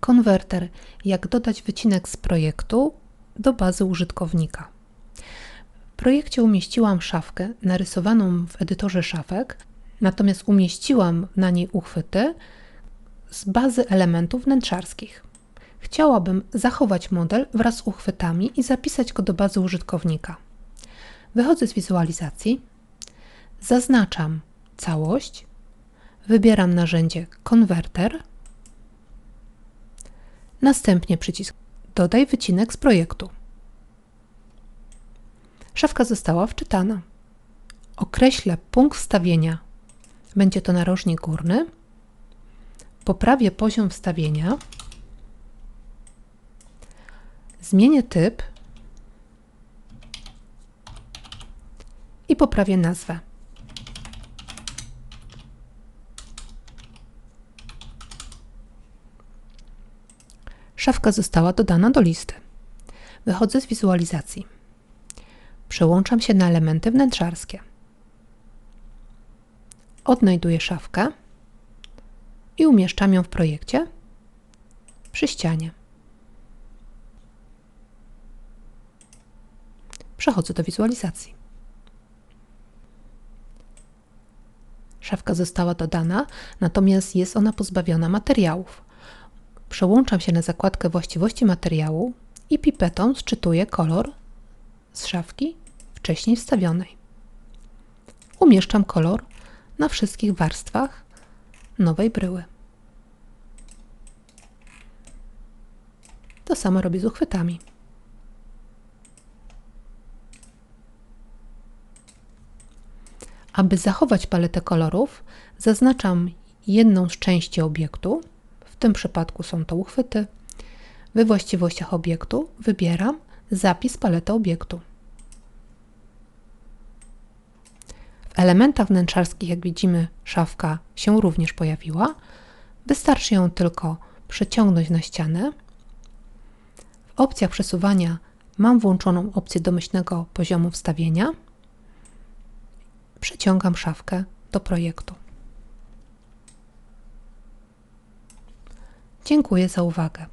Konwerter. Jak dodać wycinek z projektu do bazy użytkownika. W projekcie umieściłam szafkę narysowaną w edytorze szafek, natomiast umieściłam na niej uchwyty z bazy elementów wnętrzarskich. Chciałabym zachować model wraz z uchwytami i zapisać go do bazy użytkownika. Wychodzę z wizualizacji, zaznaczam całość, wybieram narzędzie Konwerter, następnie przycisk Dodaj wycinek z projektu. Szafka została wczytana. Określę punkt wstawienia. Będzie to narożnik górny. Poprawię poziom wstawienia. Zmienię typ i poprawię nazwę. Szafka została dodana do listy. Wychodzę z wizualizacji. Przełączam się na elementy wnętrzarskie. Odnajduję szafkę i umieszczam ją w projekcie przy ścianie. Przechodzę do wizualizacji. Szafka została dodana, natomiast jest ona pozbawiona materiałów. Przełączam się na zakładkę Właściwości materiału i pipetą sczytuję kolor z szafki wcześniej wstawionej. Umieszczam kolor na wszystkich warstwach nowej bryły. To samo robię z uchwytami. Aby zachować paletę kolorów, zaznaczam jedną z części obiektu. W tym przypadku są to uchwyty. We właściwościach obiektu wybieram Zapis palety obiektu. W elementach wnętrzarskich, jak widzimy, szafka się również pojawiła. Wystarczy ją tylko przeciągnąć na ścianę. W opcjach przesuwania mam włączoną opcję domyślnego poziomu wstawienia. Przeciągam szafkę do projektu. Dziękuję za uwagę.